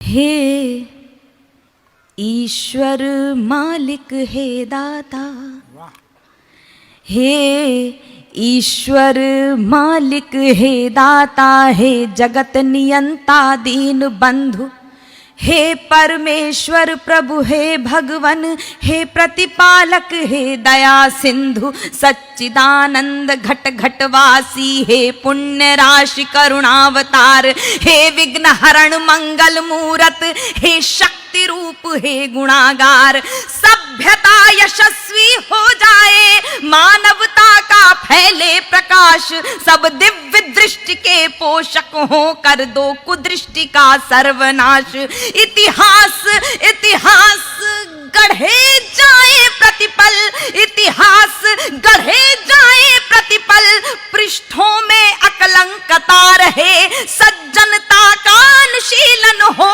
हे ईश्वर मालिक हे दाता, हे ईश्वर मालिक हे दाता, हे जगत नियंता दीन बंधु, हे परमेश्वर प्रभु हे भगवन, हे प्रतिपालक हे दया सिंधु, सच्चिदानंद घट घटवासी, हे पुण्य राशि करुणावतार, हे विघ्न हरण मंगल मूरत, हे शक्ति रूप हे गुणागार। सभ्यता यशस्वी हो जाए, मानवता का फैले प्रकाश, सब दिव्य दृष्टि के पोषक हो, कर दो कुदृष्टि का सर्वनाश। इतिहास इतिहास गढ़े जाए प्रतिपल, इतिहास गढ़े जाए प्रतिपल, पृष्ठों में अकलंकता रहे, सज्जनता का अनुशीलन हो,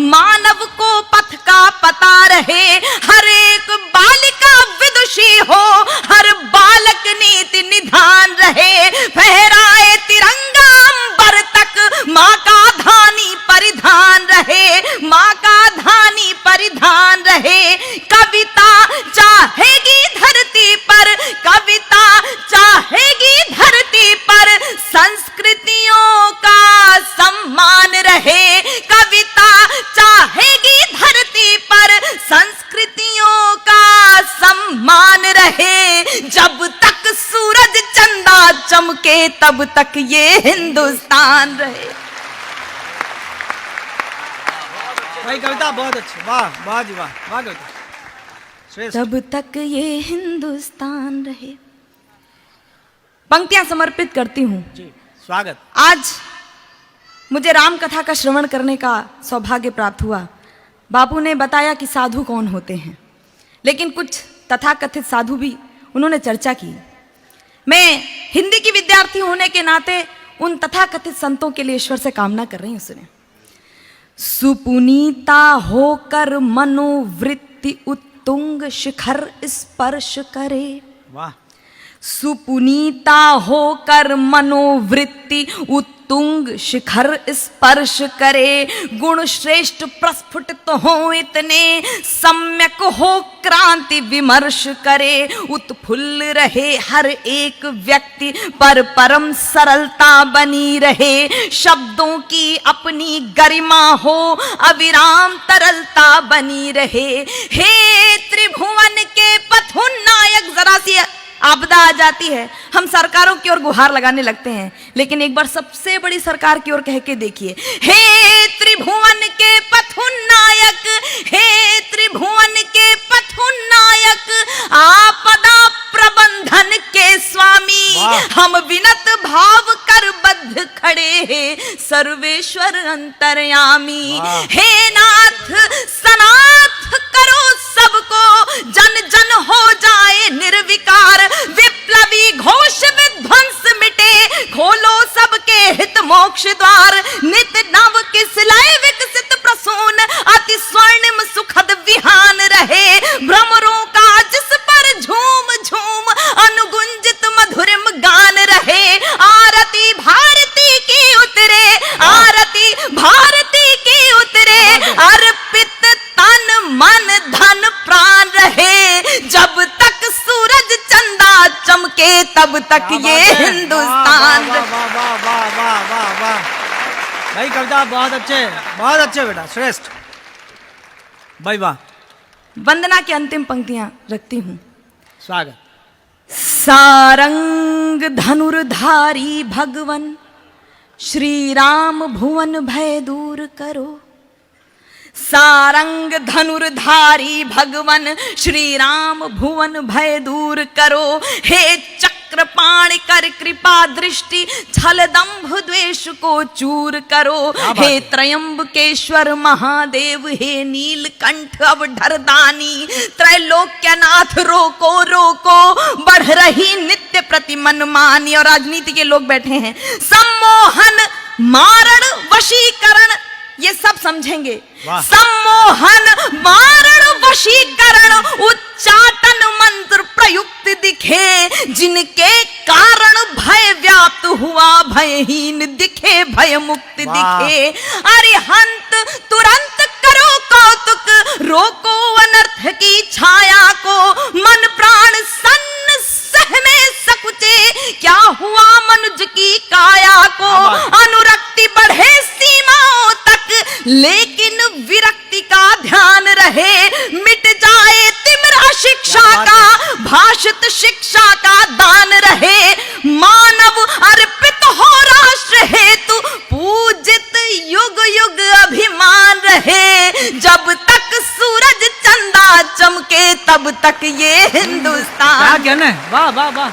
मानव को पथ का पता रहे, हर एक बालिका विदुषी हो, हर बालक नीति निधान रहे, फहराए तिरंगा अंबर तक, माँ का धानी परिधान रहे, माँ का धानी परिधान रहे। कविता चाहेगी धरती पर, कविता चाहेगी धरती पर, संस्कृतियों का सम्मान रहे, कविता चाहेगी धरती पर, संस्कृतियों का सम्मान रहे। जब तक सूरज चंदा चमके तब तक ये हिंदुस्तान रहे। भाई कविता बहुत अच्छी, वाह वाह जी वाह, वाह कविता श्रेष्ठ। तब तक ये हिंदुस्तान रहे। पंक्तियां समर्पित करती हूँ जी, स्वागत। आज मुझे राम कथा का श्रवण करने का सौभाग्य प्राप्त हुआ। बापू ने बताया कि साधु कौन होते हैं, लेकिन कुछ तथाकथित साधु भी उन्होंने चर्चा की। मैं हिंदी की विद्यार्थी होने के नाते उन तथाकथित संतों के लिए ईश्वर से कामना कर रही हूँ। सुने। सुपुनीता होकर मनोवृत्ति उत्तुंग शिखर स्पर्श करे, वाह। सुपुनीता होकर मनोवृत्ति उत्तुंग शिखर स्पर्श करे, गुण श्रेष्ठ प्रस्फुटित हो इतने, सम्यक हो क्रांति विमर्श करे, उत्फुल्ल रहे हर एक व्यक्ति पर परम सरलता बनी रहे, शब्दों की अपनी गरिमा हो अविराम तरलता बनी रहे। हे त्रिभुवन के पथुनायक, जरा सी आपदा आ जाती है, हम सरकारों की ओर गुहार लगाने लगते हैं, लेकिन एक बार सबसे बड़ी सरकार की ओर कह के देखिए, हे त्रिभुवन के पथुनायक, हे त्रिभुवन के पथुनायक, आपदा प्रबंधन के स्वामी, हम विनत भाव कर बद्ध खड़े हैं, सर्वेश्वर अंतर्यामी। हे नाथ सनाथ करो सबको, जन जन हो जाए निर्विकार, विप्लवी घोष विध्वंस मिटे, खोलो सबके हित मोक्ष द्वार, नित नव किस लय विकसित प्रसून, अति स्वर्णिम सुखद विहान रहे, भ्रमरों का जिस पर झूम झूम अनुगुंजित मधुरिम गान रहे, आरती भारती की उतरे, आरती भारती की उतरे, अर्पित तन मन धन प्राण रहे, जब तक सूरज चंदा चमके तब तक ये हिंदुस्तान। वाह वाह वाह वाह वाह वाह, भाई कविता बहुत अच्छे बेटा, श्रेष्ठ भाई, वाह। वंदना की अंतिम पंक्तियां रखती हूं। स्वागत। सारंग धनुर्धारी भगवन, श्री राम भुवन भय दूर करो, सारंग धनुर्धारी भगवन, श्री राम भुवन भय दूर करो, हे चक्रपाणि कर कृपा दृष्टि, छल दंभ द्वेष को चूर करो, हे त्रयंबकेश्वर महादेव, हे नीलकंठ अवधरदानी, त्रैलोक्यनाथ रोको रोको, बढ़ रही नित्य प्रति मनमानी। और राजनीति के लोग बैठे हैं, सम्मोहन मारण वशीकरण, ये सब समझेंगे। सम्मोहन मारण वशीकरण, उच्चाटन मंत्र प्रयुक्त दिखे, जिनके कारण भय व्याप्त हुआ भयहीन दिखे, भय मुक्त दिखे, अरिहंत तुरंत लेकिन विरक्ति का ध्यान रहे, मिट जाए तिमिरा शिक्षा का, भाषित शिक्षा का दान रहे, मानव अर्पित हो राष्ट्र हेतु, पूजित युग युग अभिमान रहे, जब तक सूरज चंदा चमके तब तक ये हिंदुस्तान। क्या कहना है, वाह वाह वाह।